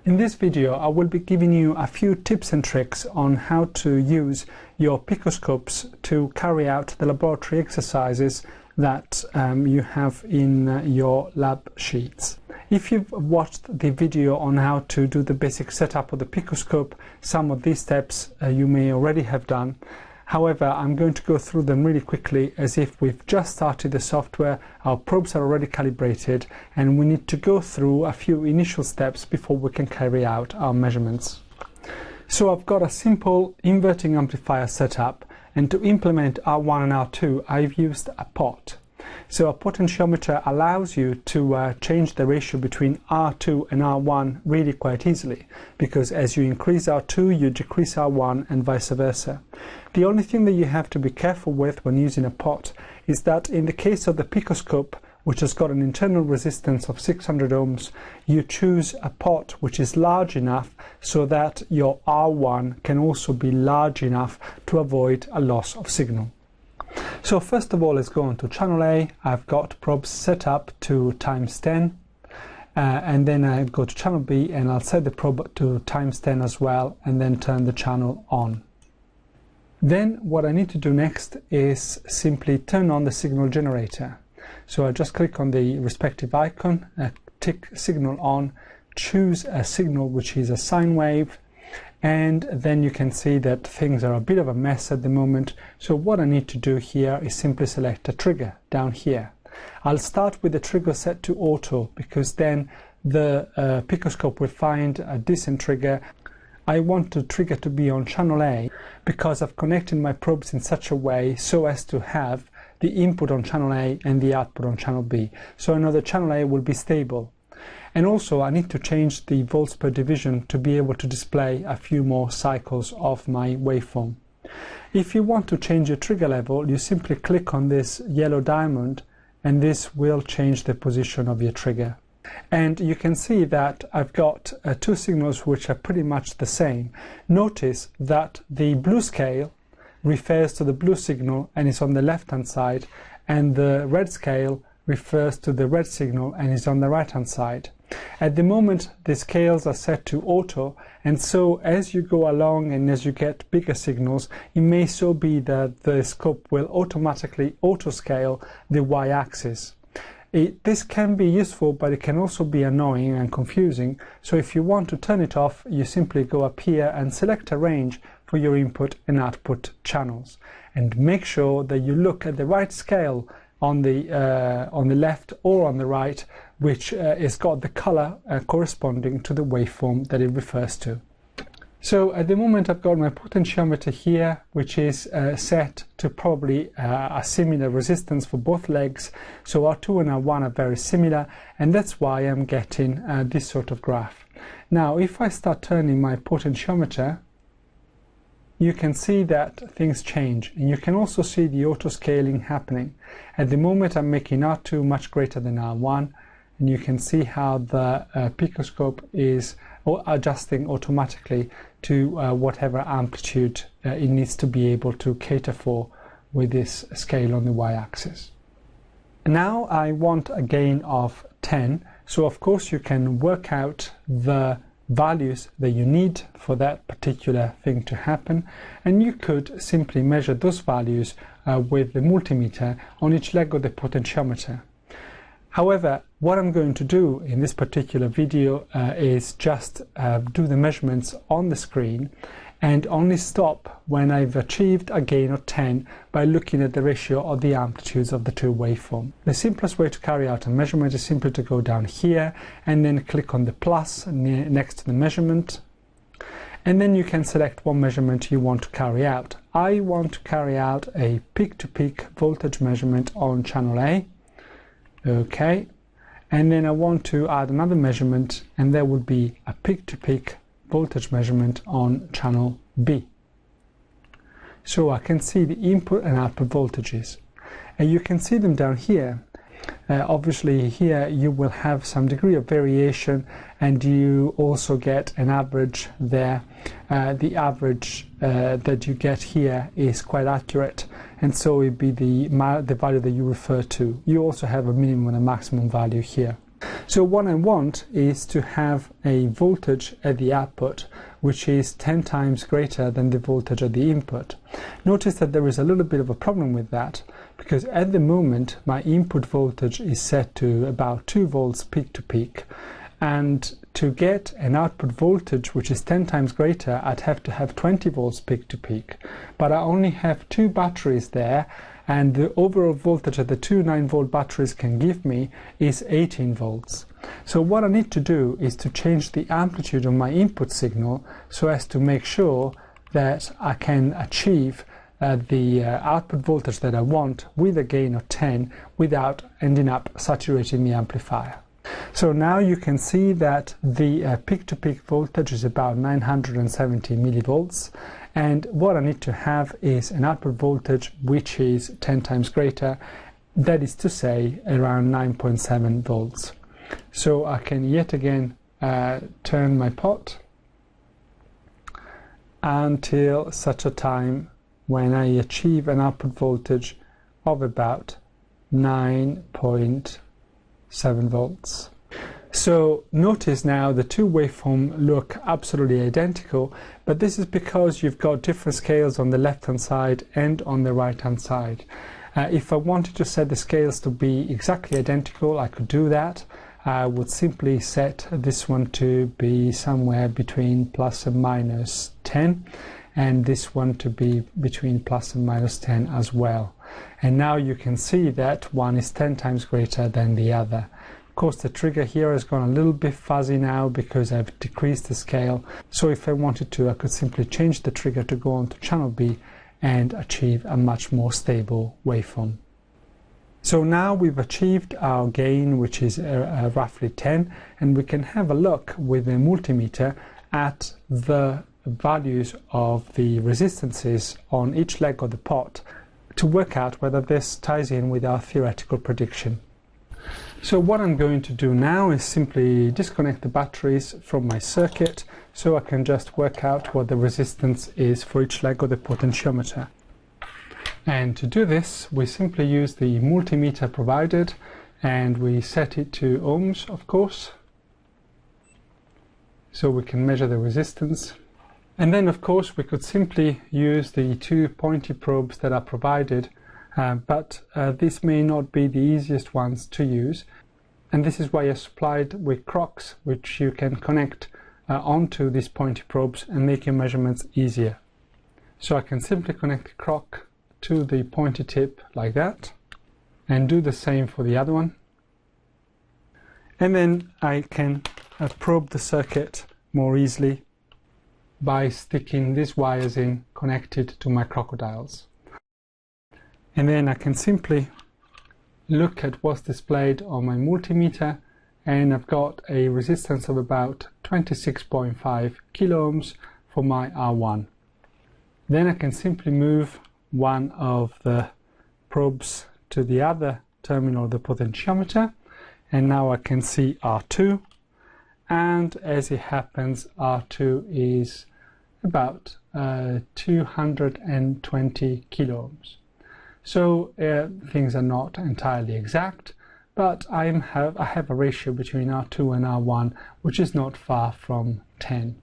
In this video I will be giving you a few tips and tricks on how to use your Picoscopes to carry out the laboratory exercises that you have in your lab sheets. If you've watched the video on how to do the basic setup of the Picoscope, some of these steps you may already have done. However, I'm going to go through them really quickly as if we've just started the software, our probes are already calibrated, and we need to go through a few initial steps before we can carry out our measurements. So I've got a simple inverting amplifier setup, and to implement R1 and R2 I've used a pot. So a potentiometer allows you to change the ratio between R2 and R1 really quite easily, because as you increase R2 you decrease R1 and vice versa. The only thing that you have to be careful with when using a pot is that in the case of the Picoscope, which has got an internal resistance of 600 ohms, you choose a pot which is large enough so that your R1 can also be large enough to avoid a loss of signal. So first of all, let's go on to channel A. I've got probes set up to ×10, and then I go to channel B and I'll set the probe to ×10 as well, and then turn the channel on. Then what I need to do next is simply turn on the signal generator. So I just click on the respective icon, tick signal on, choose a signal which is a sine wave, and then you can see that things are a bit of a mess at the moment. So what I need to do here is simply select a trigger down here. I'll start with the trigger set to auto, because then the Picoscope will find a decent trigger. I want the trigger to be on channel A because I've connected my probes in such a way so as to have the input on channel A and the output on channel B. So I know that channel A will be stable. And also I need to change the volts per division to be able to display a few more cycles of my waveform. If you want to change your trigger level, you simply click on this yellow diamond and this will change the position of your trigger. And you can see that I've got two signals which are pretty much the same. Notice that the blue scale refers to the blue signal and is on the left hand side, and the red scale refers to the red signal and is on the right hand side. At the moment the scales are set to auto, and so as you go along and as you get bigger signals, it may so be that the scope will automatically auto scale the y-axis. This can be useful, but it can also be annoying and confusing. So if you want to turn it off, you simply go up here and select a range for your input and output channels, and make sure that you look at the right scale on the left or on the right, which has got the color corresponding to the waveform that it refers to. So at the moment I've got my potentiometer here, which is set to probably a similar resistance for both legs. So R2 and R1 are very similar, and that's why I'm getting this sort of graph. Now if I start turning my potentiometer, you can see that things change, and you can also see the auto scaling happening. At the moment I'm making R2 much greater than R1, and you can see how the Picoscope is adjusting automatically to whatever amplitude it needs to be able to cater for with this scale on the y-axis. Now I want a gain of 10, so of course you can work out the values that you need for that particular thing to happen, and you could simply measure those values with the multimeter on each leg of the potentiometer. However, what I'm going to do in this particular video is just do the measurements on the screen and only stop when I've achieved a gain of 10 by looking at the ratio of the amplitudes of the two waveforms. The simplest way to carry out a measurement is simply to go down here and then click on the plus next to the measurement, and then you can select what measurement you want to carry out. I want to carry out a peak-to-peak voltage measurement on channel A. Okay, and then I want to add another measurement, and there would be a peak-to-peak voltage measurement on channel B. So I can see the input and output voltages, and you can see them down here. Obviously here you will have some degree of variation, and you also get an average there. The average that you get here is quite accurate, and so it would be the value that you refer to. You also have a minimum and a maximum value here. So what I want is to have a voltage at the output which is 10 times greater than the voltage at the input. Notice that there is a little bit of a problem with that, because at the moment my input voltage is set to about 2 volts peak to peak, and to get an output voltage which is 10 times greater, I'd have to have 20 volts peak to peak. But I only have 2 batteries there, and the overall voltage that the two 9-volt batteries can give me is 18 volts. So what I need to do is to change the amplitude of my input signal so as to make sure that I can achieve the output voltage that I want with a gain of 10 without ending up saturating the amplifier. So now you can see that the peak-to-peak voltage is about 970 millivolts, and what I need to have is an output voltage which is 10 times greater, that is to say around 9.7 volts. So I can yet again turn my pot until such a time when I achieve an output voltage of about 9.7 volts. So notice now the two waveforms look absolutely identical, but this is because you've got different scales on the left hand side and on the right hand side. If I wanted to set the scales to be exactly identical, I could do that. I would simply set this one to be somewhere between plus and minus 10, and this one to be between plus and minus 10 as well. And now you can see that one is 10 times greater than the other. Of course, the trigger here has gone a little bit fuzzy now because I've decreased the scale. So if I wanted to, I could simply change the trigger to go on to channel B and achieve a much more stable waveform. So now we've achieved our gain, which is roughly 10, and we can have a look with the multimeter at the values of the resistances on each leg of the pot to work out whether this ties in with our theoretical prediction. So what I'm going to do now is simply disconnect the batteries from my circuit so I can just work out what the resistance is for each leg of the potentiometer. And to do this, we simply use the multimeter provided, and we set it to ohms, of course, so we can measure the resistance. And then of course we could simply use the two pointy probes that are provided, but this may not be the easiest ones to use, and this is why you're supplied with crocks which you can connect onto these pointy probes and make your measurements easier. So I can simply connect the crock to the pointy tip like that, and do the same for the other one, and then I can probe the circuit more easily by sticking these wires in connected to my crocodiles. And then I can simply look at what's displayed on my multimeter, and I've got a resistance of about 26.5 kilo ohms for my R1. Then I can simply move one of the probes to the other terminal of the potentiometer, and now I can see R2, and as it happens R2 is about 220 kilo ohms. So things are not entirely exact, but I have a ratio between R2 and R1 which is not far from 10.